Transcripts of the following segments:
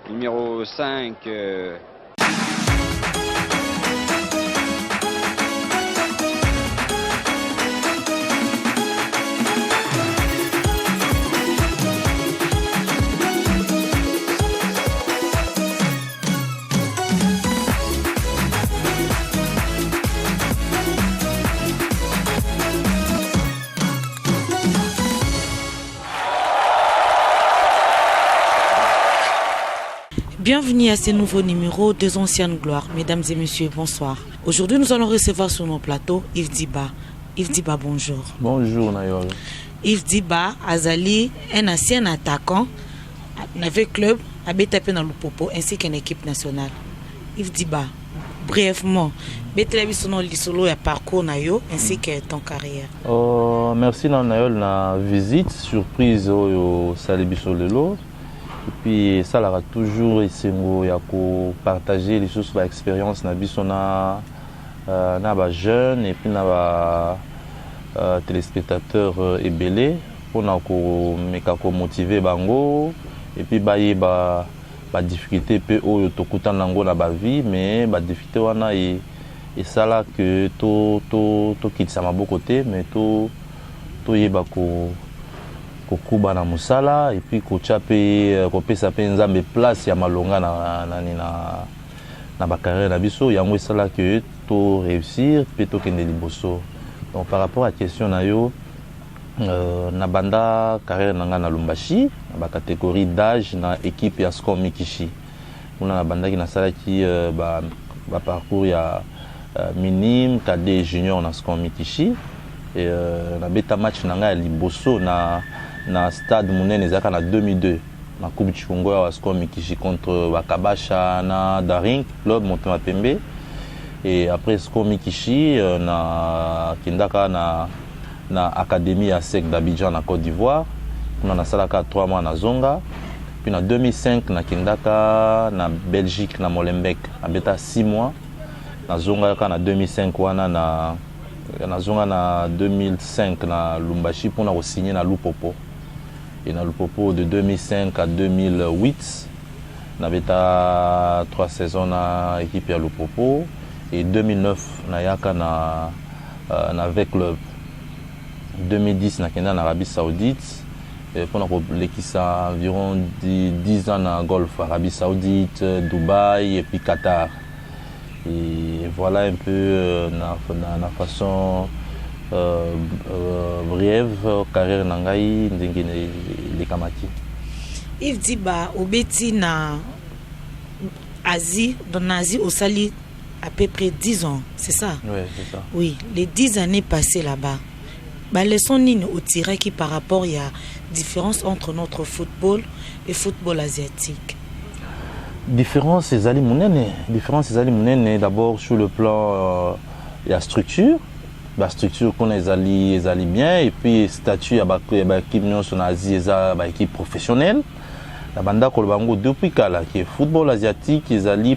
Numéro 5, Bienvenue à ce nouveau numéro des Anciennes Gloires. Mesdames et messieurs, bonsoir. Aujourd'hui, nous allons recevoir sur nos plateaux Yves Diba. Yves Diba, bonjour. Bonjour, Nayol. Yves Diba, Azali, un ancien attaquant, avec club, habite dans le Popo, ainsi qu'une équipe nationale. Yves Diba, brièvement, Betelebisono Lisolo et parcours Nayo, ainsi que ton carrière. Merci, Nayol, la visite, surprise au Salibisolelo. Et puis ça aura toujours essayé de partager les choses, l'expérience na bisona na jeunes et puis na téléspectateurs ébélés pour nous motiver bango et puis ba difficulté peu au tokuta nango na ba vie mais ba difficulté wana et ça là que to quitte ça m'a beaucoup côté mais to yeba ko kuba na musala et puis kocha pe kopesa pe nzambe place ya malonga na ba carrière na biso yango esala que to réussir pe to kende liboso. Donc par rapport à question na yo na banda carrière nanga na Lumbashi ba catégorie d'âge na équipe ya Skol Mikishi kuna na banda ki na sala ki ba parcours ya minime cadet junior na Skol Mikishi et na beta match nanga ya liboso na stade Mounene Zaka na 2002 na Coupe du Congo à Skol Mikishi contre Wakabasha na Daring club Motema Pembe et après Skol Mikishi na kindaka na académie à Sec d'Abidjan na Côte d'Ivoire on a salaka 3 mois na Zonga puis en 2005 na kindaka na Belgique na Molenbeek na beta 6 mois na Zonga ka na 2005 wana na Zonga na 2005 na Lumbashi pour na signer na Lupopo. Et dans le Popo de 2005 à 2008, on avait 3 saisons dans l'équipe à Lupopo. Et 2009, on a avec le 2010, on a en Arabie Saoudite. Et pendant l'équipe a environ 10 ans dans le Golfe, Arabie Saoudite, Dubaï et puis Qatar. Et voilà un peu la façon brève carrière nangai ndengene les kamati. Yves Diba obeti na Asie dans l'Asie au Sali à peu près 10 ans, c'est ça? Oui, c'est ça. Oui, les 10 années passées là-bas. Bah leçon nini au tiré qui par rapport il y a différence entre notre football et football asiatique. Différence c'est ali munene d'abord sur le plan la structure. La structure qu'on les allie bien et puis statut à l'équipe en Asie et équipe professionnelle la banda kolbango depuis kala qui est football asiatique ils allie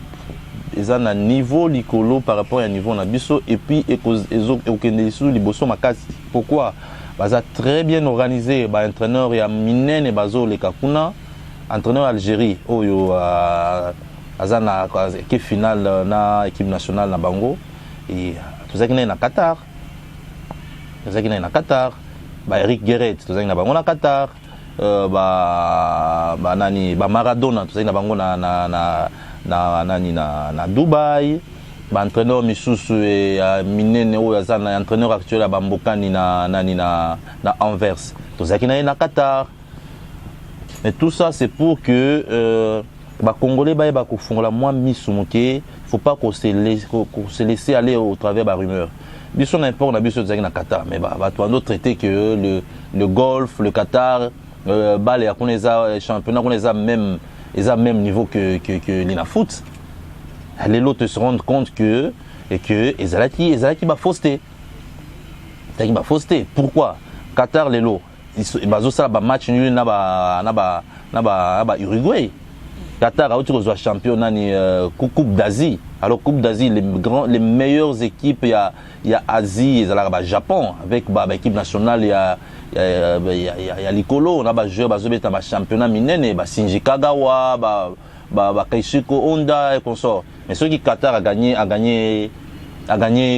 ils ont un niveau likolo par rapport à un niveau na biso et puis okende sous liboso makasi pourquoi baza très bien organisé ba entraîneur ya minene bazo le kakuna entraîneur Algérie oyo azana équipe finale na équipe nationale na bango et tout ça qui est na Qatar. Tozaki na Qatar, Eric Guéret, tozaki na bango na Qatar, Maradona, tozaki na bango na Dubaï, entraîneur misusu et minene oyo azana entraîneur actuel ya bambokani na Anvers, tozaki na Qatar. Mais tout ça c'est pour que Congolais ba ko fongola moi misumuke, faut pas qu'on se laisse aller au travers des rumeurs. Biso n'importe na biso na Qatar mais toi d'autres traiter que le golf le Qatar les championnats qu'on les a même niveau que l'ina foot les autres se rendent compte que ezalaki ba fausseté pourquoi Qatar les lots ils bazo ça ba match nul na ba Uruguay Qatar a aussi championnat ni Coupe d'Asie. Alors Coupe d'Asie, les meilleures équipes il y a Asie, il y a Japon avec l'équipe nationale il y a l'Icolo, on a joué dans le championnat minene, Shinji Kagawa, Kaishiko Honda et consort. Mais ceux qui Qatar a gagné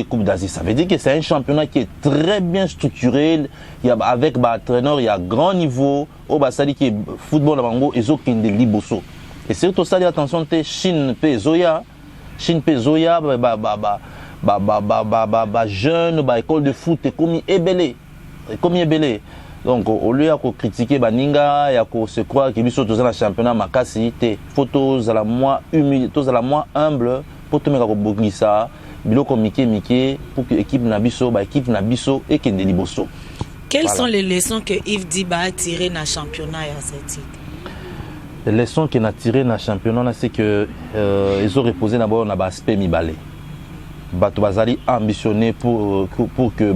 Coupe d'Asie, ça veut dire que c'est un championnat qui est très bien structuré. Il y a, avec entraîneur, il y a grand niveau. Au Basali qui est football bango et zo kinde liboso. Et surtout ça, attention, Chine pe Zoya, jeune, école de foot, et comme ébélé. Donc au lieu de critiquer Baninga, il y a se croire qu'il sont dans le championnat makasi, photos à la moins humble, tous à la moins humble, pour tout le monde ça, biloko Mickey pour que l'équipe Nabiso, équipe Nabiso et Kende Liboso. Quelles sont les leçons que Yves Diba a tirées dans le championnat asiatique? Les leçons qu'il a tirées dans le championnat, c'est que ils ont reposé d'abord dans l'aspect Mibale. Bato bazali ambitionné pour que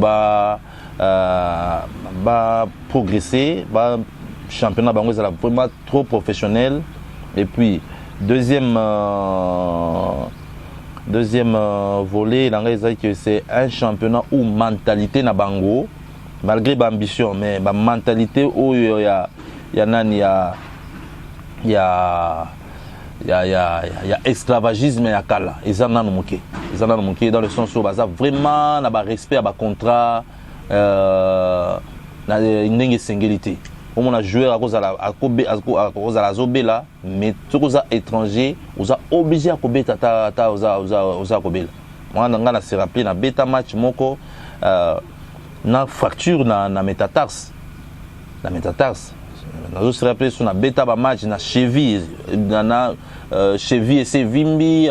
progresser, championnat bango c'est vraiment trop professionnel. Et puis deuxième volet, c'est un championnat où mentalité na bango malgré l'ambition, mais la mentalité où il y a esclavagisme et kala. Ils en ont manqué dans le sens où vraiment na ba respect à ba contrat na une singulité. Comme on a joué à cause à la zobela, mais tout cause étranger, on a obligé à kobeta aux kobela. Moi on a se rappelé na beta match moko na fracture na métatarse. Nous se rappelé sur la bêta match na cheville cheville et c'est vimbi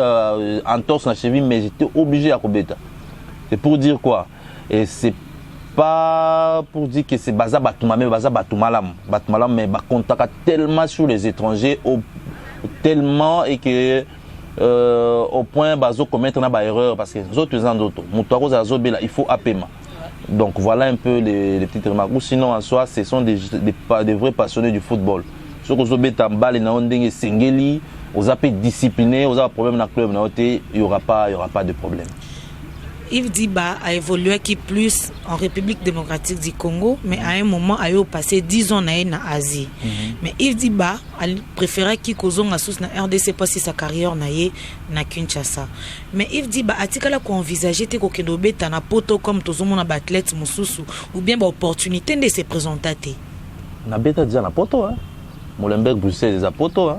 entorse na cheville, mais j'étais obligé à kobeta. C'est pour dire quoi? Et c'est pas pour dire que c'est baza batumalam mais contact tellement sur les étrangers tellement et que au point bazo commettre na erreur parce que les autres moutako azobela il faut apaiement. Donc voilà un peu les petites remarques. Ou sinon en soi, ce sont des vrais passionnés du football. Ceux qui ont été en balle, ils ont singeli, ils ont été disciplinés, ils ont un problème dans le club, il n'y aura pas de problème. Yves Diba a évolué qui plus en République démocratique du Congo, mais à un moment, il a passé 10 ans en Asie. Mais Yves Diba a préféré qu'il cause en RDC passer sa carrière na Kinshasa. Mais Yves Diba a-t-il envisagé que nous avons un poto comme tous les athlètes ou bien l'opportunité de se présenter? Na beta déjà na poto, Molenbeek Bruxelles des poto,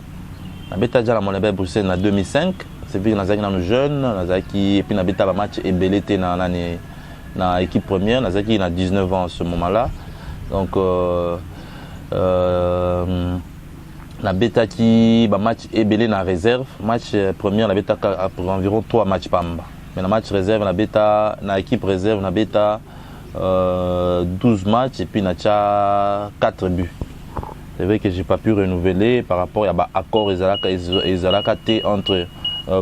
na beta déjà na Molenbeek Bruxelles en 2005. C'est vrai que nous sommes jeunes, et puis nous avons un match ébélité dans l'équipe première, nous avons 19 ans à ce moment-là. Donc, nous avons un match ébélé dans la réserve. Match premier, nous avons environ 3 matchs pamba. Mais dans le match réserve, dans l'équipe réserve, nous avons 12 matchs et puis nous avons 4 buts. C'est vrai que je n'ai pas pu renouveler par rapport à l'accord entre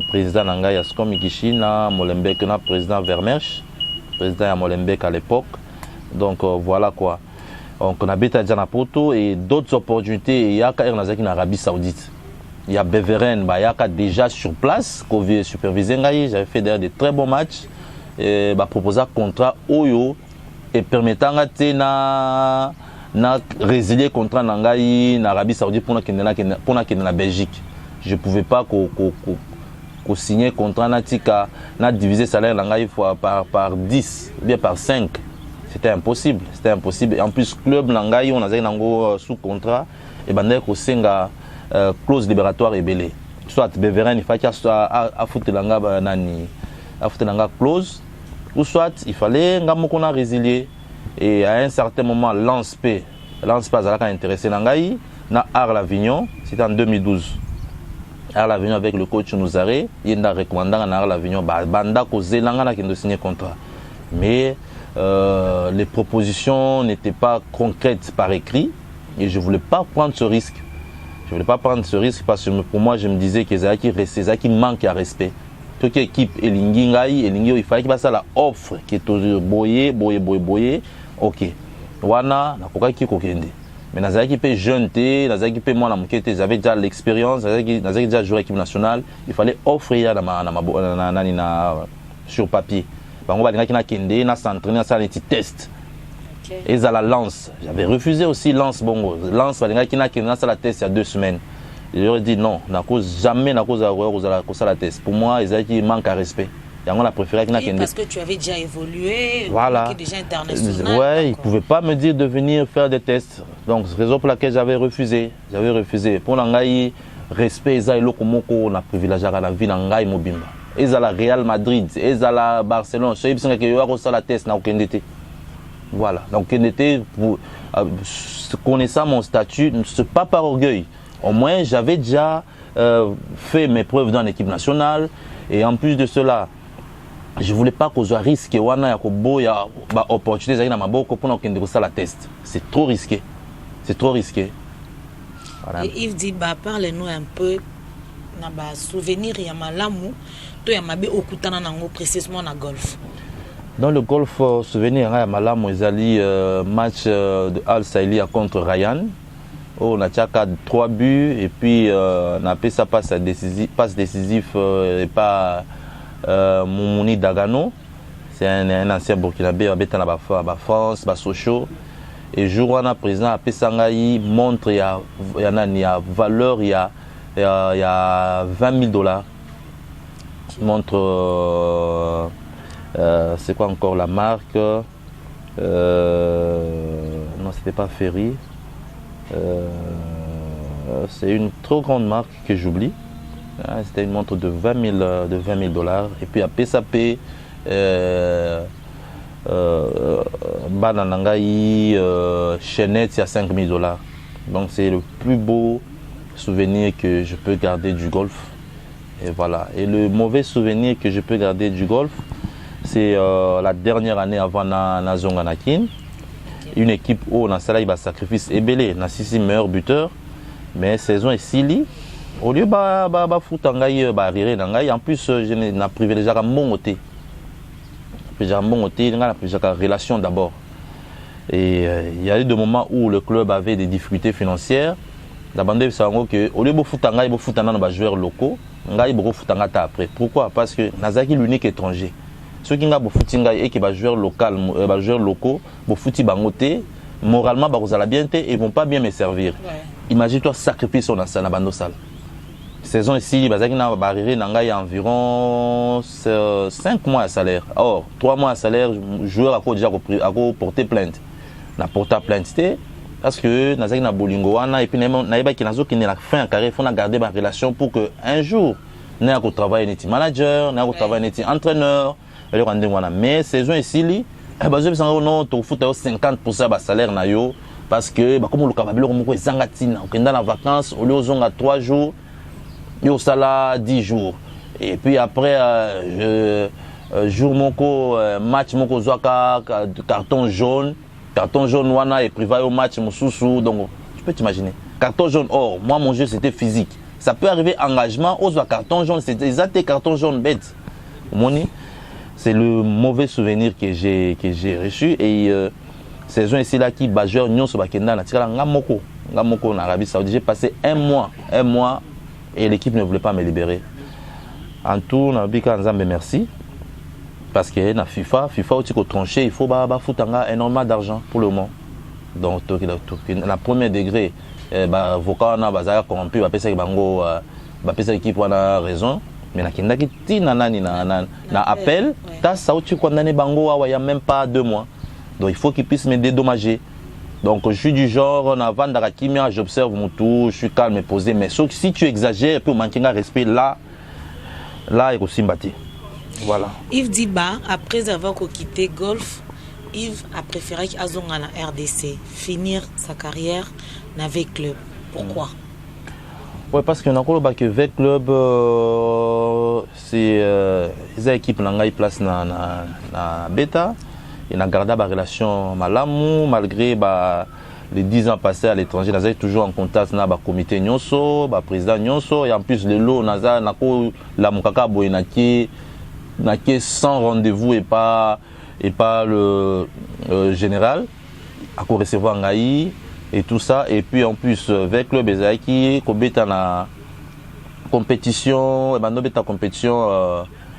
président Nanga Yaskom Ikishi na Molenbeek na président Vermersch, président à Molenbeek à l'époque. Donc voilà quoi. Donc on a Beta Djanapoto et d'autres opportunités. Il y a en Arabie Saoudite. Il y a Beveren, il y a déjà sur place, qui supervisé Ngaï. J'avais fait d'ailleurs de très bons matchs. Et proposé un contrat Oyo et permettant na résilier contrat Nangaï en Arabie Saoudite pour la Belgique. Je ne pouvais pas signer contrat na diviser salaire par 10 ou bien par 5. C'était impossible. Et en plus club Nangaï on a sous contrat et ko senga clause libératoire et belé. Soit Beveren il fallait à foutre langa clause ou soit il fallait qu'on a résilié et à un certain moment Lance a intéressé Nangaï na Arles-Avignon, c'était en 2012. Arles-Avignon avec le coach Nouzaré, il a recommandé à Arles-Avignon banda ko zelanga na kendo signer contrat. Mais les propositions n'étaient pas concrètes par écrit et je voulais pas prendre ce risque. Parce que pour moi je me disais que Zaki manque à respect. Toute équipe Elingi il fallait qu'il passe à la offre qui est toujours boyé. OK. Wana na koka ki kokende. Mais dans l'équipe jeune, dans l'équipe moi j'avais déjà l'expérience, dans l'équipe déjà joué équipe nationale, il fallait offrir sur papier. Bango ba ngaki na kende na s'entraîner na ça un petit test. Et à la Lance, j'avais refusé aussi Lance bongo. Lance ba ngaki na kende na ça la test il y a 2 semaines. Je leur ai dit non, jamais na cause à la test. Pour moi, ils manquent à respect. On a préféré parce que tu avais déjà évolué, voilà. Déjà international. Ouais, ils ne pouvaient pas me dire de venir faire des tests. Donc, c'est la raison pour laquelle j'avais refusé. Pour l'angaï, respect, ils ont on a privilégié la vie d'angaï mobimba. Ils ont la Real Madrid, ils ont la Barcelone. Ils ont fait la test, voilà. Donc, connaissant mon statut, ce n'est pas par orgueil. Au moins, j'avais déjà fait mes preuves dans l'équipe nationale. Et en plus de cela, je ne voulais pas que je risque opportunité pour la test. C'est trop risqué. C'est trop risqué. Voilà. Et Yves Diba, parle-nous un peu de souvenir de Malamu, de Yamabe Okutana Nango précisément dans le golf. Dans le golf, souvenir de Malamu, ils allaient match de Al Saïlia contre Ryan. On a 3 buts et puis on a fait sa passe décisif et pas Moumouni Dagano. C'est un ancien Burkinabé, il a en France, à Sochaux. Et jour où on a président à Pessangaï montre il y a valeur, il y a $20,000. Montre, c'est quoi encore la marque? Non, c'était pas Ferry. C'est une trop grande marque que j'oublie. C'était une montre de $20,000. Et puis à PSAP, Bananangaï, Chenette, il y a $5,000. Donc c'est le plus beau souvenir que je peux garder du golf. Et voilà. Et le mauvais souvenir que je peux garder du golf, c'est la dernière année avant Nazonganakin. Une équipe où on a un sacrifice ébélé, on a 6 meilleurs buteurs, mais saison est Sili. Au lieu de foutre en plus, je n'ai privilégié un bon côté. Un bon côté, une relation d'abord. Et il y a eu des moments où le club avait des difficultés financières. D'abord, au lieu de foutre en foutre dans les joueurs locaux, on a foutre après. Pourquoi? Parce que Nazaki est l'unique étranger. Ceux qui ont et qui sont joueurs locaux, moralement, ils ne vont pas bien me servir. Ouais. Imagine-toi sacrifier son salle. Saison ici, il y a environ 5 mois de salaire. Or, 3 mois de salaire, le joueur a déjà porté plainte. Il a porté plainte parce que Nazaki na bolingo et puis qui la fin en carré, il faut garder ma relation pour qu'un jour, il y ait travailler avec manager, il y ait travailler avec entraîneur. Mais saison ici, je vais 50% de salaire parce que comme le cababilo est dans la vacances, au lieu de 3 jours, il y a 10 jours. Et puis après, jour moko match moko zoaka carton jaune wana et privé au match mususu. Donc tu peux t'imaginer. Carton jaune. Or moi mon jeu c'était physique. Ça peut arriver engagement aux carton jaune, c'est exact carton jaune bête. Moni. C'est le mauvais souvenir que j'ai reçu. Et saison ici là qui bajeur nyon so bakenda na tikala ngamoko en Arabie Saoudite. J'ai passé un mois et l'équipe ne voulait pas me libérer. En tout, na bika nzambe merci parce que na FIFA aussi qu'on tranché, il faut foutre énormément d'argent pour le moment. Donc la premier degré vocal na bazaka corrompu ba pesa bango ba pesa équipe wana raison. Mais na appel, ça tu condamné bango il y a même pas 2 mois. Donc il faut qu'il puisse me dédommager. Donc je suis du genre on a vendre la kimia, j'observe mon tour, je suis calme et posé, mais sauf que si tu exagères et puis manquer de respect là il faut s'imbattre. Voilà. Yves Diba, après avoir quitté golf, Yves a préféré qu'il aille à la RDC, finir sa carrière avec club. Pourquoi? Oui, parce que dans le VEC Club, c'est les équipes qui ont place dans la bêta. Il a gardé la relation malamu malgré les 10 ans passés à l'étranger. Nous sommes toujours en contact avec le comité Nyonso, le président Nyonso. Et en plus, le lot, la Mukaka Boyenaki, sans rendez-vous et pas le général. À quoi recevoir Ngaï. Et tout ça, et puis en plus avec le Bezaki, qu'on est en compétition,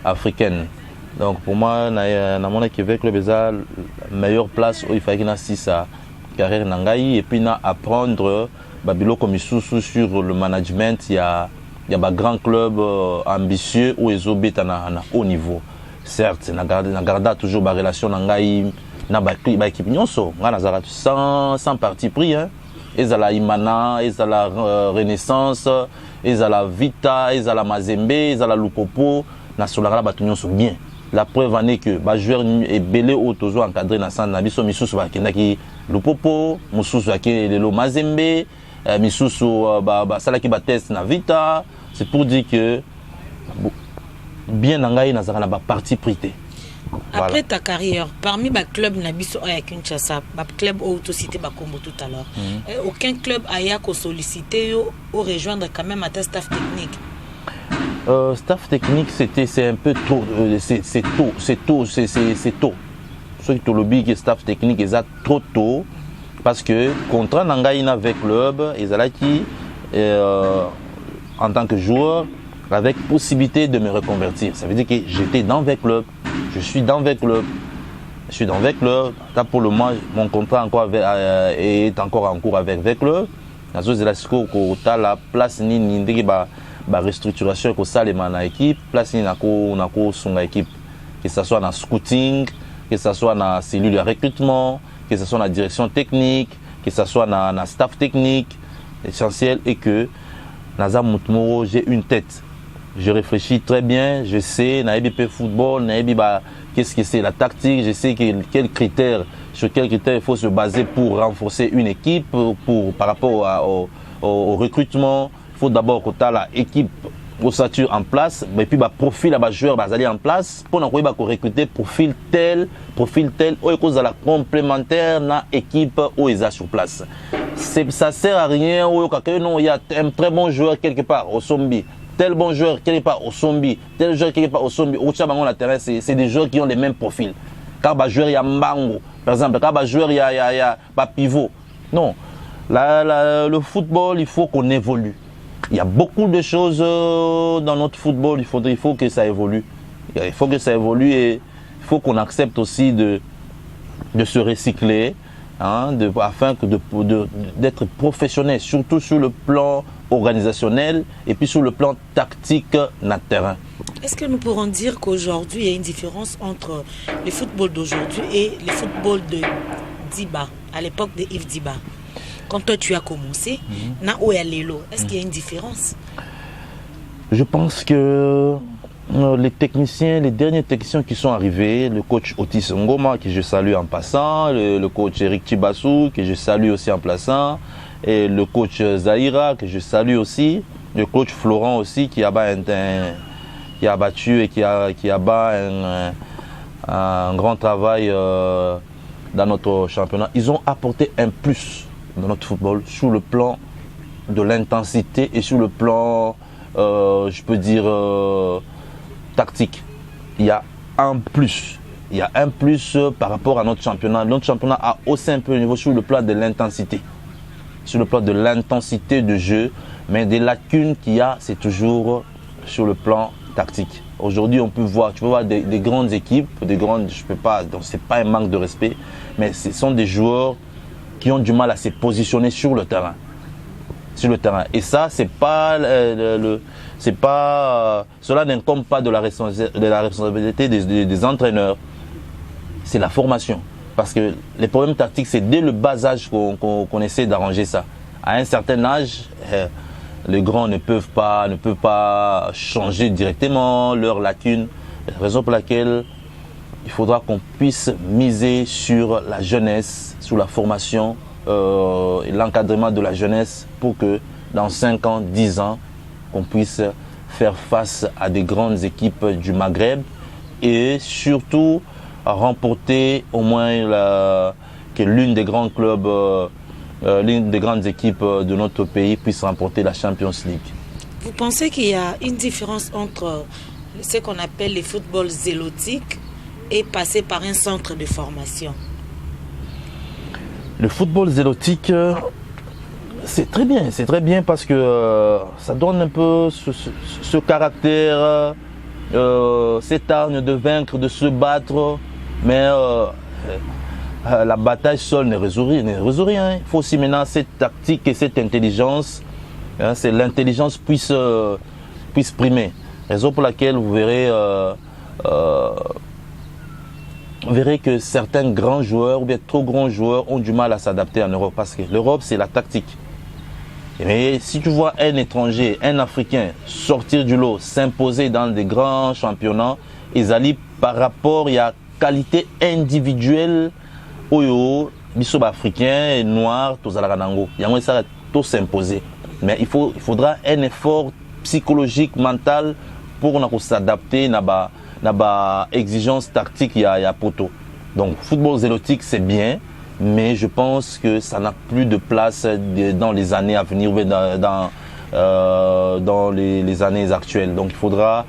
africaine. Donc pour moi, dans mon équipe avec le Bezal, la meilleure place où il fallait qu'il ait sa carrière Nangaï et puis apprendre Babiloko Misusu sur le management, il y a des grands clubs ambitieux où ils ont à haut niveau. Certes, Nagarda toujours des relations dans l'équipe sans parti pris. Ils ont la Imana, ils ont la Renaissance, ils ont la Vita, ils ont la Mazembe, ils ont la Lupopo. Nasolara Batunyon sont bien. La preuve en est que les joueurs est belé ou toujours encadré dans le centre. Nabiso Misusu Bakendaki Lupopo, Misusu Bakendaki Mazembe, Misusu Salaki Bates na Vita. C'est pour dire que bien Nangaï n'a pas parti prité. Après ta carrière, parmi les clubs Nabiso à Kinshasa, les clubs où tu cité Bakombo tout à l'heure, aucun club a sollicité ou rejoindre quand même à ta staff technique. Staff technique, c'est un peu tôt. C'est tôt. Ceux qui te le disent que staff technique, ils ont trop tôt. Parce que contrat Nangaï avec le club, ils ont qui en tant que joueur, avec possibilité de me reconvertir. Ça veut dire que j'étais dans le club. Je suis dans le club. Là, pour le moment, mon contrat est encore en cours avec le club. La place la restructuration que ça les dans l'équipe, place son équipe, que ce soit dans le scouting, que ce soit dans la cellule de recrutement, que ce soit dans la direction technique, que ce soit dans la staff technique. L'essentiel est que Naza Moutmoro, j'ai une tête. Je réfléchis très bien, je sais, dans football, qu'est-ce que c'est la tactique, je sais sur quels critères il faut se baser pour renforcer une équipe, par rapport au recrutement. Il faut d'abord que tu as l'équipe ossature en place, et puis profil à joueur aller en place pour recruter profil tel, la complémentaire dans l'équipe où ils sont sur place. Ça sert à rien, il y a un très bon joueur quelque part au Sombi. Tel bon joueur quelque part au Sombi, tel joueur quelque part au Sombi, au Tchabango la terrain, c'est des joueurs qui ont les mêmes profils. Car bah joueur il y a Mbango, par exemple, car bah joueur il y a pivot. Non, le football, il faut qu'on évolue. Il y a beaucoup de choses dans notre football, il faut que ça évolue. Il faut que ça évolue et il faut qu'on accepte aussi de se recycler, afin d'être professionnel, surtout sur le plan organisationnel et puis sur le plan tactique na terrain. Est-ce que nous pourrons dire qu'aujourd'hui il y a une différence entre le football d'aujourd'hui et le football de Diba, à l'époque de Yves Diba? Quand toi tu as commencé, est-ce qu'il y a une différence? Je pense que les derniers techniciens qui sont arrivés, le coach Otis Ngoma, que je salue en passant, le coach Eric Chibassou, que je salue aussi en plaçant, et le coach Zahira, que je salue aussi, le coach Florent aussi, qui a battu et qui a battu un grand travail dans notre championnat. Ils ont apporté un plus dans notre football sur le plan de l'intensité et sur le plan, je peux dire, tactique. Il y a un plus. Il y a un plus par rapport à notre championnat. Notre championnat a haussé un peu le niveau sur le plan de l'intensité. Sur le plan de l'intensité de jeu, mais des lacunes qu'il y a, c'est toujours sur le plan tactique. Aujourd'hui, tu peux voir des grandes équipes, je peux pas, donc c'est pas un manque de respect, mais ce sont des joueurs qui ont du mal à se positionner sur le terrain. Et ça, cela n'incombe pas de la responsabilité des entraîneurs. C'est la formation. Parce que les problèmes tactiques, c'est dès le bas âge qu'on essaie d'arranger ça. À un certain âge, les grands ne peuvent pas changer directement leurs lacunes. Raison pour laquelle il faudra qu'on puisse miser sur la jeunesse, sur la formation et l'encadrement de la jeunesse pour que dans 5 ans, 10 ans, qu'on puisse faire face à des grandes équipes du Maghreb et surtout remporter au moins que l'une des grands clubs, l'une des grandes équipes de notre pays puisse remporter la Champions League. Vous pensez qu'il y a une différence entre ce qu'on appelle le football zélotique et passer par un centre de formation? Le football zélotique, c'est très bien parce que ça donne un peu ce caractère, cette arme de vaincre, de se battre, mais la bataille seule ne résout rien. Il faut aussi maintenant cette tactique et cette intelligence, hein, c'est l'intelligence puisse primer. Raison pour laquelle vous verrez que certains grands joueurs ou bien trop grands joueurs ont du mal à s'adapter en Europe parce que l'Europe c'est la tactique. Mais si tu vois un étranger, un Africain sortir du lot, s'imposer dans des grands championnats, ils allient par rapport à la qualité individuelle oyo biso africain et noir tous à la ranango. Il y a ça tout s'imposer. Mais il faudra un effort psychologique, mental pour s'adapter à la exigence tactique il y a poto. Donc football zélotique c'est bien, mais je pense que ça n'a plus de place dans les années à venir, dans les années actuelles. Donc il faudra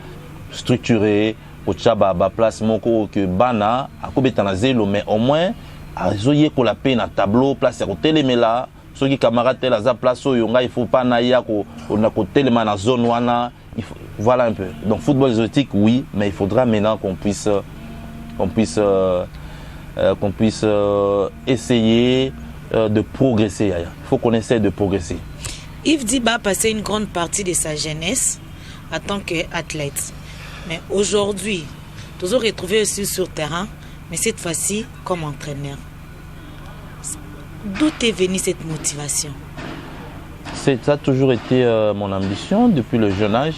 structurer au tchaba place moko que bana à kobetanazelo, mais au moins à zoyer ko la peine à tableau place à côté les mela ceux qui camarades tel à place au yonga il faut pas naïa ko on a côté les na zone wana voilà un peu. Donc football exotique oui, mais il faudra maintenant qu'on puisse essayer de progresser. Il faut qu'on essaie de progresser. Yves Diba a passé une grande partie de sa jeunesse en tant qu'athlète. Mais aujourd'hui, toujours retrouvé aussi sur terrain, mais cette fois-ci comme entraîneur. D'où est venue cette motivation? Ça a toujours été mon ambition depuis le jeune âge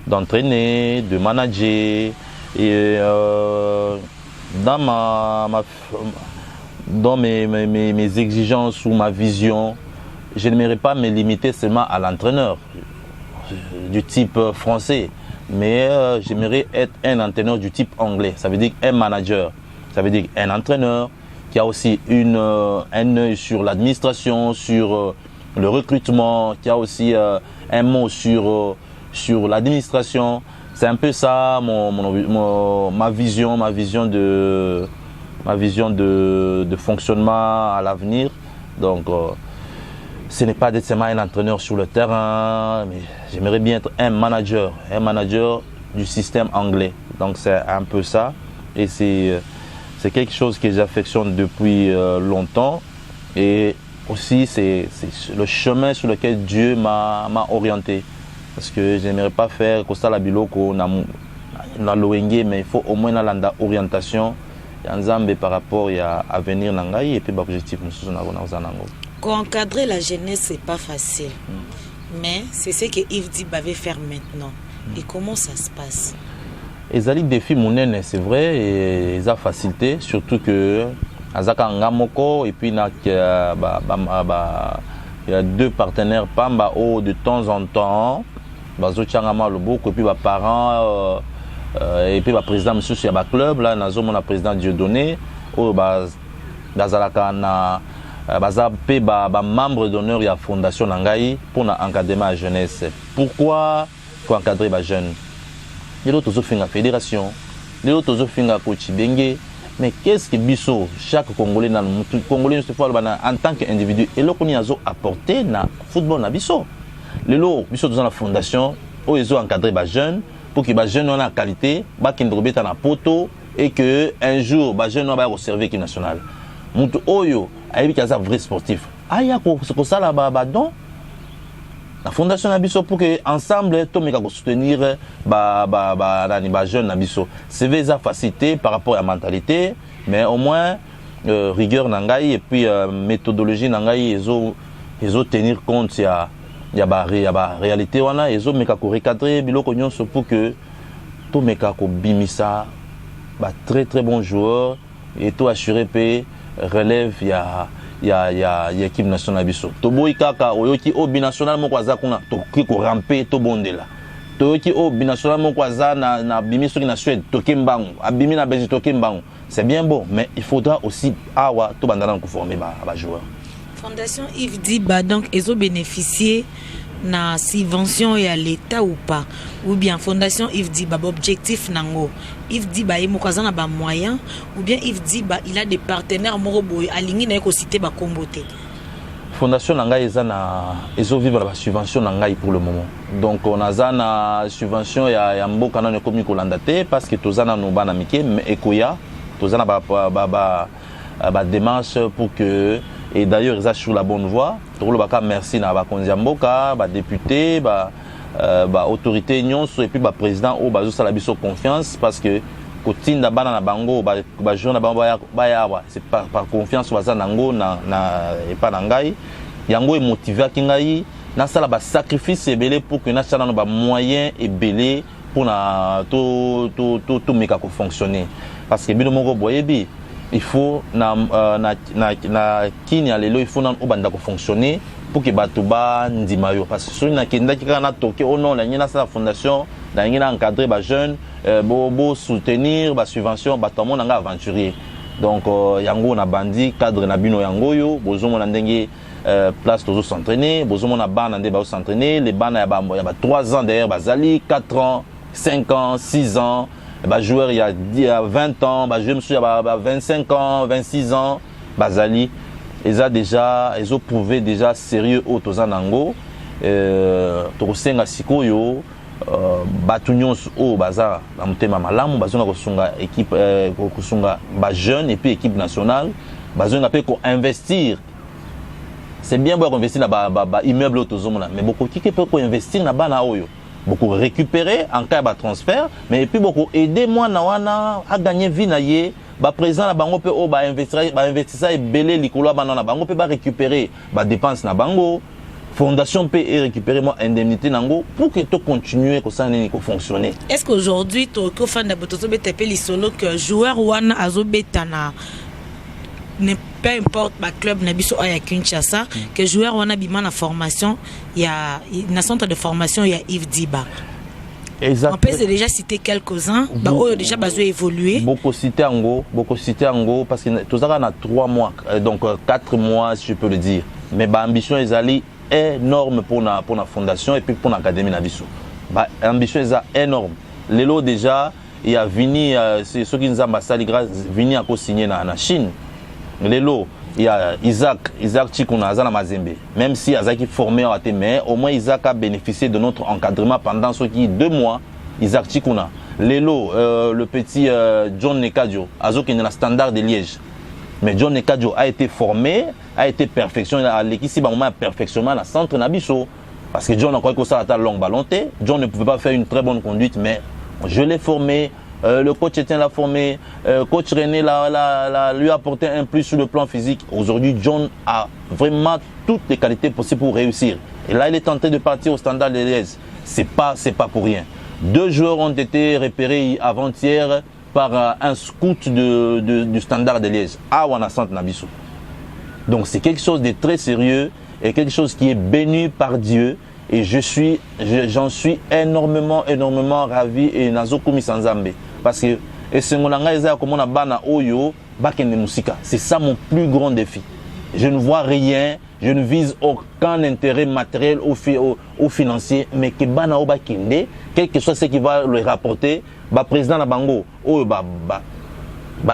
d'entraîner, de manager. Et dans mes exigences ou ma vision, je n'aimerais pas me limiter seulement à l'entraîneur du type français, mais j'aimerais être un entraîneur du type anglais. Ça veut dire un manager, ça veut dire un entraîneur qui a aussi un œil sur l'administration, sur le recrutement, qui a aussi un mot sur l'administration. C'est un peu ça ma vision de fonctionnement à l'avenir. Donc ce n'est pas d'être seulement un entraîneur sur le terrain, mais j'aimerais bien être un manager du système anglais. Donc c'est un peu ça. Et c'est quelque chose que j'affectionne depuis longtemps. Et aussi c'est le chemin sur lequel Dieu m'a orienté. Parce que je n'aimerais pas faire Costa la Biloko na Loenge, mais il faut au moins une orientation par rapport à l'avenir nangai et puis l'objectif nous encadrer la jeunesse c'est pas facile, mais c'est ce que Yves Diba va faire maintenant. Et comment ça se passe? Les alliés défis monène c'est vrai et ils ont facilité, surtout que Azaka Ngamoko et puis il y a deux partenaires Pamba de temps en temps. Et puis les parents et puis le président monsieur sur le club là nazo mon président Dieudonné au bazalaka na bazape membre d'honneur de la fondation Nangai pour encadrer la jeunesse. Pourquoi faut encadrer les jeunes? Les autres ont fait la fédération, les autres ont fait la coach Bengue, mais qu'est-ce que biso chaque Congolais en tant qu'individu et là qu'on y a apporté na football na biso. Les lots, dans la fondation, où ils ont encadré les jeunes pour que les jeunes aient la qualité, qu'ils ne dans la poteau et qu'un jour, les jeunes aient servir l'équipe nationale. Moutou Oyo, il y a un vrai sportif. Ah, il y a ça là-bas, donc. La fondation Nabiso pour que ensemble, tout le monde soutenir les jeunes Nabiso. C'est ça facilité par rapport à la mentalité, mais au moins, rigueur Nangai et puis méthodologie Nangai, ils ont tenir compte. Il y a la réalité, ils ont recadré pour que tout le monde bimisa, très très bon joueur et tout assuré que relève il y a l'équipe nationale biso. Toboy kaka oyoki o binational mo kwaza kuna to ko ramper to bondela. Toyoki o binational mo kwaza na bimiso na Suède to kembangu, abimi na Belgique to kembangu. C'est bien beau, mais il faudra aussi awa to bandana ko former ba joueurs. Fondation Yves Diba, donc, ils ont bénéficié de la subvention à l'État ou pas? Ou bien Fondation Yves Diba, objectif nango. Yves Diba, il a des moyens. Ou bien Yves Diba, il a des partenaires moroboy aligné na ko cité ba kombote. Fondation Nangai, ils ont vivre la subvention Nangai pour le moment. Donc on a une subvention ya mboka na komi ko landate parce que tozana no bana mike mais ekoya tous ba démarche pour que, et d'ailleurs ils sont sur la bonne voie. Merci na ba kondiamboka, ba député, ba autorité nyonso et puis ba président au bazo sala biso confiance parce que kotinda bana na bango ba jour na bango ba c'est par confiance baza nango na et pas na ngai yango est motivé kingai na sala ba sacrifice ebele pour que na sala no ba moyen ebele pour na tout meka ko fonctionner parce que bino moko boyebi il faut na kini alelo il faut na obanda ko fonctionner pour que batuba ndimayo parce que sur na kenda kika na toke au nom la nyina sa fondation na nyina encadrer ba jeunes bo soutenir ba subvention ba tomo na aventurier donc yango na bandi cadre na bino yango yo bozomo na ndenge place toujours s'entraîner bozomo na bana ndé ba s'entraîner les bana ya ba 3 ans derrière bazali 4 ans 5 ans 6 ans ba joueur il y a 20 ans ba joueur monsieur il y a 25 ans 26 ans bazali ils ont prouvé déjà sérieux au Tozanango tokosenga sikoyo batu nyonso o baza na mutema malamu bazona kosunga équipe kosunga ba jeune et puis équipe nationale bazona pe ko investir c'est bien bon investir na ba immeuble tozomona mais beaucoup qui peut ko investir na bana oyo beaucoup récupérer en cas de transfert mais et puis beaucoup aider moi na wana à gagner vie na ye ba président na bango pe o ba investisseur ebele likolo bana na bango pe ba récupérer ba dépenses na bango fondation peut récupérer moi indemnité nango pour que tu continuer comme ça ni fonctionner. Est-ce qu'aujourd'hui to ko fan na botozo betepe li solo que joueur wana azobetana ne peu importe ba club na biso aya Kinshasa que joueur wana bima na formation il y a na centre de formation il y a Yves Diba. Exactement. On peut déjà citer quelques-uns, bah déjà besoin évoluer. Beaucoup citer en gros parce que tout ça a 3 mois donc 4 mois si je peux le dire. Mais bah ambition est allée énorme pour la fondation et puis pour l'académie Nabiso. Bah ambition est énorme. Lelo déjà il y a vini c'est ceux qui nous ambassade grâce vini à co-signer na Chine. Lelo il y a Isaac Chikuna Azana Mazembe. Même si Azaki formé à mais au moins Isaac a bénéficié de notre encadrement pendant ce qui 2 mois. Isaac Chikuna. Lelo, le petit John Nekadio, Azo qui est dans le standard de Liège. Mais John Nekadio a été formé, a été perfectionné à l'équipe si moment perfectionnement à centre Nabiso. Parce que John a quoi que ça a longue volonté. John ne pouvait pas faire une très bonne conduite, mais je l'ai formé. Le coach Etienne l'a formé, coach René lui a apporté un plus sur le plan physique. Aujourd'hui, John a vraiment toutes les qualités possibles pour réussir. Et là, il est tenté de partir au standard de Liège. C'est pas pour rien. 2 joueurs ont été repérés avant-hier par un scout du standard de Liège, à Wanasante Nabiso. Donc c'est quelque chose de très sérieux et quelque chose qui est béni par Dieu. Et j'en suis énormément ravi et nazokumi sanzambe. Parce que c'est ça mon plus grand défi. Je ne vois rien, je ne vise aucun intérêt matériel ou financier, mais que bana oba kinde, quel que soit ce qui va le rapporter, ba président na bango,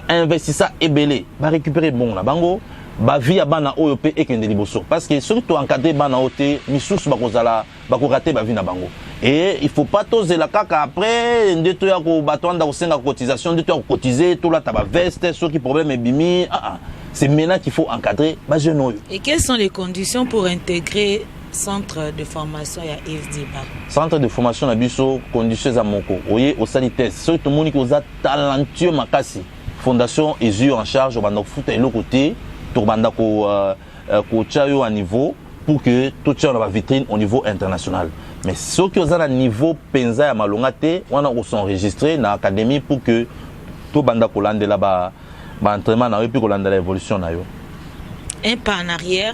investisseur ebele, ba récupérer bon na bango, ba vie à bana oyo pe ekende liboso. Parce que surtout encadrer bana ote, misous ba kozala, ba ko rater ba vie na bango. Et il faut pas toser la caca après de to ya ko batwanda ko senga cotisation de to ya cotiser tout là ta ba veste ceux qui problème est bimi c'est maintenant qu'il faut encadrer ba jeune. Et quelles sont les conditions pour intégrer centre de formation ya Yves Diba? Centre de formation na biso conditions à moko oye au sanitaire ceux tout monde qui osa talentueux makasi fondation est en charge banda foot et le côté to banda ko chayo à niveau pour que tout ça dans la vitrine au niveau international. Mais ceux qui ont un niveau penza ya malongate, on a sont enregistrés dans l'académie pour que tout banda kolande là-bas, entraînement na puis kolande l'évolution na yo. Un pas en arrière,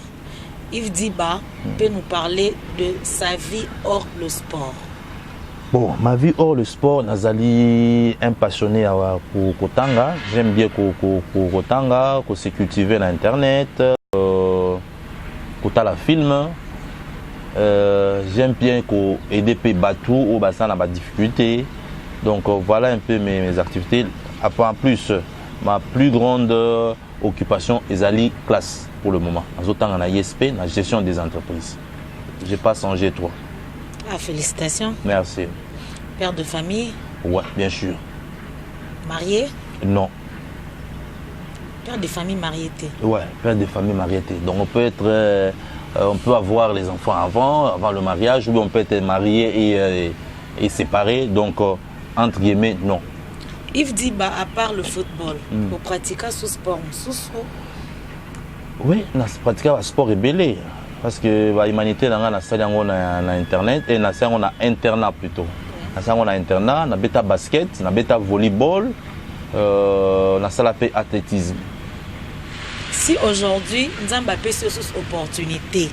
Yves Diba peut nous parler de sa vie hors le sport. Bon, ma vie hors le sport, nazali un passionné pour Kotanga. J'aime bien Kotanga, se cultiver sur internet, la film. J'aime bien aider les bateaux au bassin à la difficulté. Donc voilà un peu mes activités. En plus, ma plus grande occupation est la classe pour le moment. En ISP, la gestion des entreprises. Je passe en G3. Ah, félicitations. Merci. Père de famille? Ouais, bien sûr. Marié? Non. Père de famille marié. Ouais, père de famille marié. Donc on peut être, on peut avoir les enfants avant le mariage, ou on peut être marié et séparé. Donc entre guillemets, non. Yves Diba, à part le football, vous pratiquez ce sport, oui, on pratique le sport belé. Parce que l'humanité a internet et on a internat plutôt. On a internat, on a bêta basket, on a bêta volleyball, on a salapé athlétisme. Si aujourd'hui, nous avons une opportunité,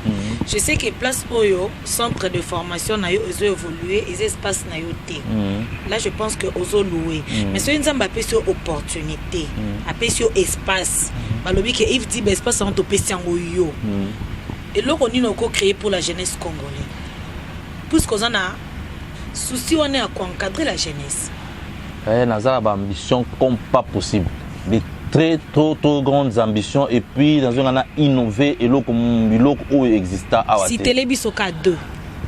je sais que place Oyo, centre de formation, ils ont évolué, ils espaces là je pense que ils ont loué. Mais si nous avons une opportunité, un espace, il que Yves dit espace en Oyo. Et là, on a créé pour la jeunesse congolaise. Puisqu'on a souci, on est à encadrer la jeunesse. Nous avons une ambition comme pas possible. Des très grandes ambitions. Et puis, nous avons innové et l'autre où existe. Si Télébiso K 2.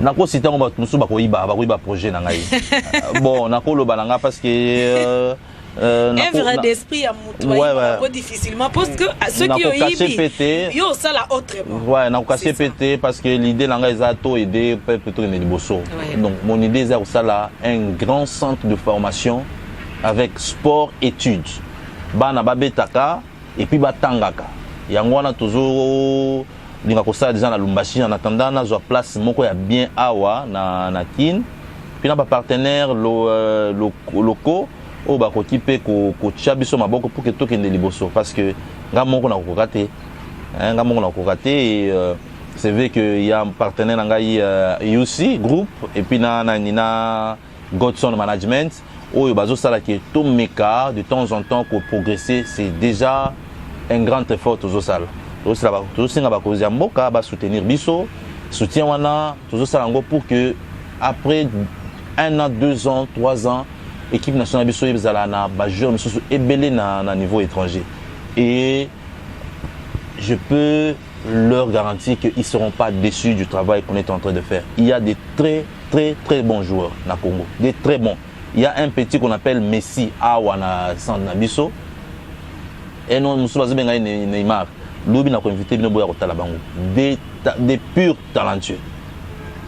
Nako cité on va nous ba projet na ngai. Bon, nako lo balanga parce que œuvre d'esprit à Moutouaï, difficilement parce que ceux qui ont eu yo ça la autrement. Ouais, n'a cassé pété parce que l'idée là est à tout aider plutôt les bosso. Donc mon idée c'est ça là un grand centre de formation avec sport études. Bana babetaka et puis batangaka. Yango on a toujours linga ko ça déjà na Lumbashi en attendant na zo place moko ya bien awa na kin. Puis na ba partenaires locaux au bas côté ko chabiso maboko pour que tokende liboso parce que ngamoko na ko raté ngamoko na ko raté et c'est vrai que il y a un partenaire ngai UC groupe et puis na Godson Management au bazo sala qui tout meka de temps en temps pour progresser c'est déjà un grand effort toujours ça toujours singa ba kozia mboka ba soutenir biso soutien wana toujours sala ngo pour que après 1 an 2 ans 3 ans l'équipe nationale biso ezala na ba joueur misoso ebelé na niveau étranger et je peux leur garantir qu'ils ne seront pas déçus du travail qu'on est en train de faire. Il y a des très bons joueurs na Congo, des très bons. Il y a un petit qu'on appelle Messi Awana Sandna biso et non muso bazo benga Neymar. Lobi na ko inviter bino boya kotala bango. Des purs talentueux.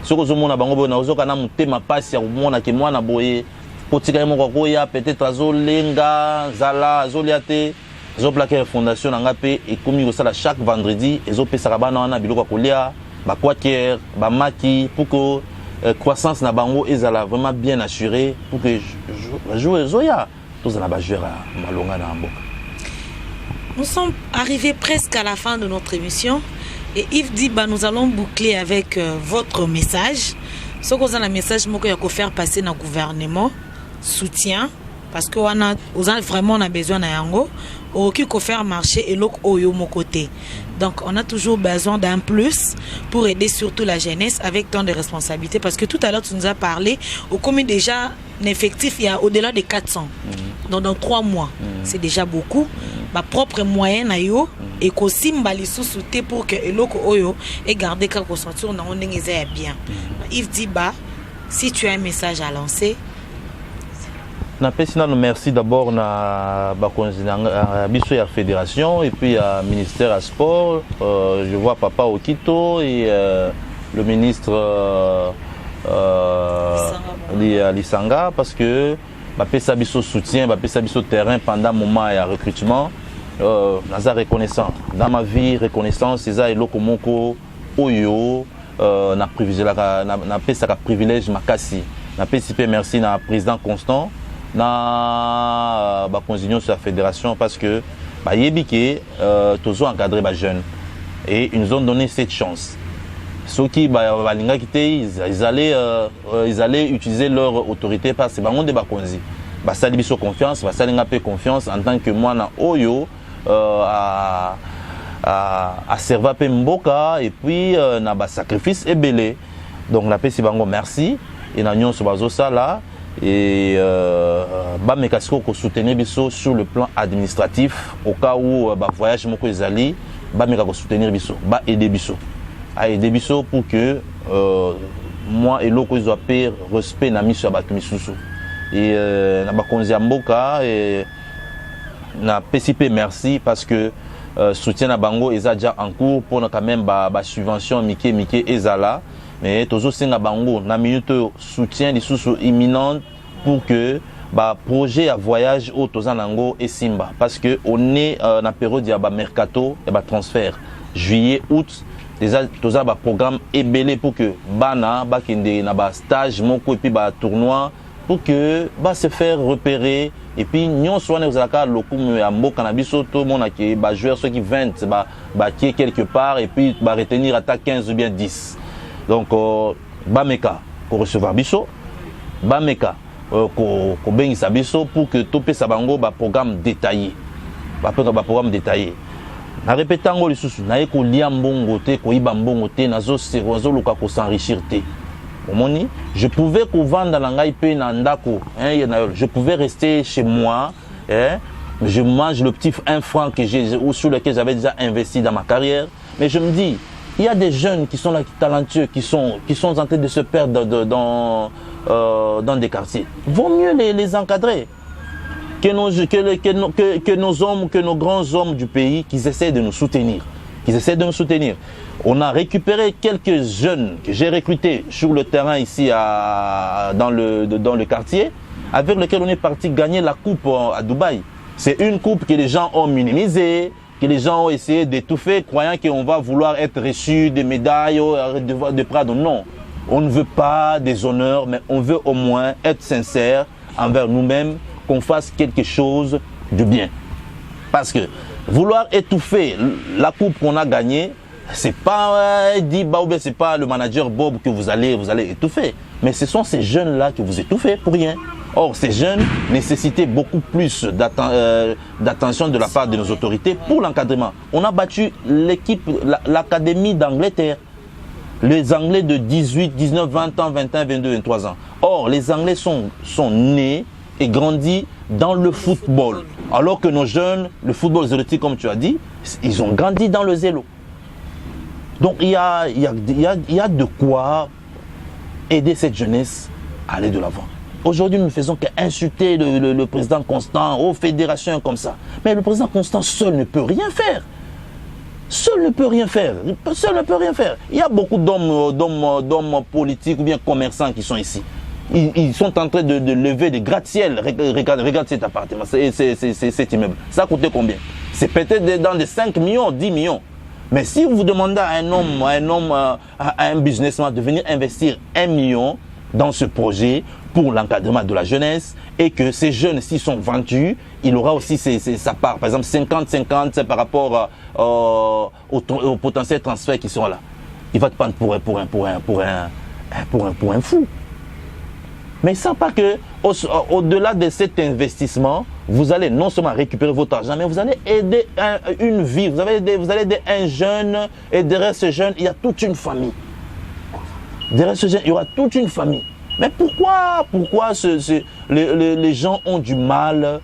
Soko zo mona bango bona ozoka na mutema pasi ya komona ke mwana boye potika moko koya peut-être azolenga zala azoliate zo plaquer fondation nanga pe et comme ça chaque vendredi ezo pesaka bana wana biloko kolia ba quaker ba maki pour que croissance na bango ezala vraiment bien assurée pour que jouer zoya tous na ba joueur malonga na mboka. Nous sommes arrivés presque à la fin de notre émission et Yves Diba nous allons boucler avec votre message. Ce qu'on a le message moko ya ko faire passer dans gouvernement soutien parce que on a vraiment besoin na yango qui ko faire marcher et l'autre oyo mon côté. Donc on a toujours besoin d'un plus pour aider surtout la jeunesse avec tant de responsabilités parce que tout à l'heure tu nous as parlé au combien déjà l'effectif il y a au-delà de 400. Donc dans 3 mois, c'est déjà beaucoup. Ma propre moyen na yo et ko simbali sous-souté pour que l'autre oyo et garder quelque ceinture na on est bien. Yves Diba, si tu as un message à lancer. Merci d'abord à la fédération et puis à ministère à sport. Je vois Papa Okito et le ministre Lisanga parce que Bapesa Bisso soutien, Bapesa Bisso terrain pendant un moment et à recrutement. Naza reconnaissant. Dans ma vie, reconnaissance, c'est ça et lokomoko oyo na privilège makasi. Na PCP merci na président Constant. Na ba consignon sur la fédération parce que ba yebike toujours encadrer ba jeunes et ils nous ont donné cette chance. Ceux qui balinga quitté ils allaient utiliser leur autorité parce que ba monde ba konzi ba sali biso confiance ba salinga pe confiance en tant que moi na oyo à servir pe mboka et puis na ba sacrifice ebelé donc la pesi bango merci et na nyonso bazo sala et bamekasiko ko soutenir biso sur le plan administratif au cas où ba voyage moko ezali bameka ko soutenir biso ba aider biso a aider biso pour que moi et loko ils doivent respect na miso ya bato misusu et na bakonzi ya mboka et na PCP merci parce que soutien à bango est déjà en cours pour quand même ba subvention Mickey ezala mais toujours singa bango na minute soutien les sous imminente pour que ba projet à voyage au Tozanango et Simba parce que on est na période ya ba mercato et ba transfert juillet août déjà toza ba programme ébélé pour que bana ba kende na ba stage moko et puis ba tournoi pour que ba se faire repérer et puis nous sommes aux alaka lokumu ya mboka na biso tout monde qui ba joueur ceux qui 20 ba qui est quelque part et puis ba retenir à 15 ou bien 10 donc ba meka pour recevoir biso ba meka ko bengisa biso pour que topé sa bango ba programme détaillé ba programme détaillé na répétango les sous na ko lia mbongo te ko iba mbongo te nazo luka ko s'enrichir te. Je pouvais vendre dans je pouvais rester chez moi, je mange le petit 1 franc que sur lequel j'avais déjà investi dans ma carrière. Mais je me dis, il y a des jeunes qui sont là, talentueux, qui sont en train de se perdre dans des quartiers. Vaut mieux les encadrer. Que nos hommes, que nos grands hommes du pays, qu'ils essaient de nous soutenir. On a récupéré quelques jeunes que j'ai recrutés sur le terrain ici dans le quartier, avec lesquels on est parti gagner la coupe à Dubaï. C'est une coupe que les gens ont minimisée, que les gens ont essayé d'étouffer, croyant qu'on va vouloir être reçu des médailles, de Prado. Non, on ne veut pas des honneurs, mais on veut au moins être sincère envers nous-mêmes, qu'on fasse quelque chose de bien. Parce que vouloir étouffer la coupe qu'on a gagnée, c'est pas c'est pas le manager Bob que vous allez étouffer, mais ce sont ces jeunes là que vous étouffez pour rien. Or ces jeunes nécessitaient beaucoup plus d'attention de la part de nos autorités pour l'encadrement. On a battu l'équipe, l'académie d'Angleterre, les Anglais de 18, 19, 20 ans, 21, 22, 23 ans. Or les Anglais sont nés et grandis dans le football, alors que nos jeunes, le football zélotique comme tu as dit, ils ont grandi dans le zélo. Donc il y a de quoi aider cette jeunesse à aller de l'avant. Aujourd'hui, nous ne faisons qu'insulter le président Constant aux fédérations comme ça. Mais le président Constant seul ne peut rien faire. Seul ne peut rien faire. Il y a beaucoup d'hommes politiques ou bien commerçants qui sont ici. Ils sont en train de lever des gratte-ciel. Regarde cet appartement, cet immeuble. Ça a coûté combien? C'est peut-être dans des 5 millions, 10 millions. Mais si vous demandez à un businessman de venir investir 1 million dans ce projet pour l'encadrement de la jeunesse et que ces jeunes, s'ils sont vendus, il aura aussi sa part. Par exemple, 50-50 par rapport au potentiel transfert qui sont là. Il va te prendre pour un fou. Mais ça pas que au-delà de cet investissement, vous allez non seulement récupérer votre argent, mais vous allez aider une vie. Vous allez aider un jeune et derrière ce jeune, il y a toute une famille. Derrière ce jeune, il y aura toute une famille. Mais pourquoi les gens ont du mal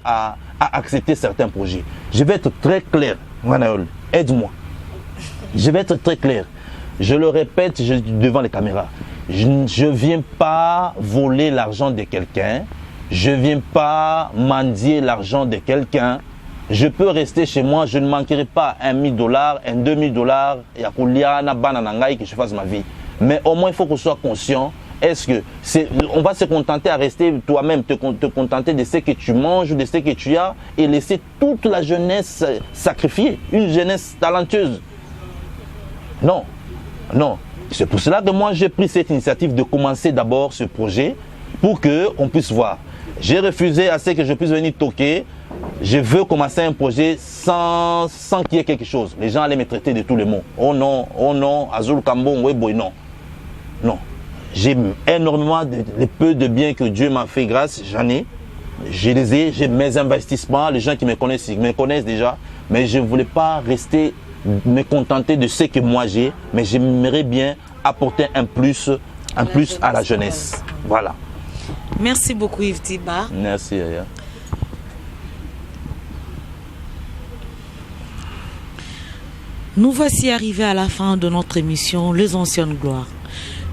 à accepter certains projets? Je vais être très clair, Manaol, aide-moi. Je vais être très clair. Je le répète devant les caméras. Je ne viens pas voler l'argent de quelqu'un. Je ne viens pas mendier l'argent de quelqu'un. Je peux rester chez moi. Je ne manquerai pas $1 000, $2 000 que je fasse ma vie. Mais au moins, il faut qu'on soit conscient. Est-ce que on va se contenter à rester toi-même, te contenter de ce que tu manges, de ce que tu as et laisser toute la jeunesse sacrifiée, une jeunesse talentueuse? Non, non. C'est pour cela que moi j'ai pris cette initiative de commencer d'abord ce projet pour qu'on puisse voir. J'ai refusé à ce que je puisse venir toquer. Je veux commencer un projet sans qu'il y ait quelque chose. Les gens allaient me traiter de tous les mots. Oh non, Azul Kambo, Weboy, non. Non. J'ai énormément de peu de biens que Dieu m'a fait grâce, j'en ai. J'ai mes investissements, les gens qui me connaissent déjà, mais je ne voulais pas rester me contenter de ce que moi j'ai, mais j'aimerais bien apporter un plus à la jeunesse. Voilà. Merci beaucoup Yves Diba. Merci Yaya. Nous voici arrivés à la fin de notre émission Les Anciennes Gloires.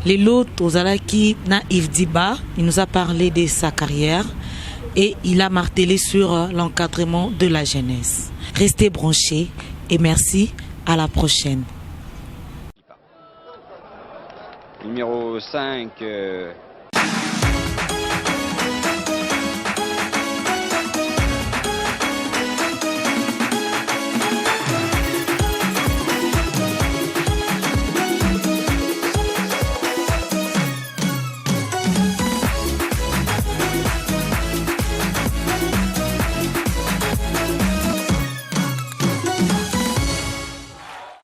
Les lots aux Alaki na Yves Diba, il nous a parlé de sa carrière, et il a martelé sur l'encadrement de la jeunesse. Restez branchés et merci, à la prochaine. Numéro 5.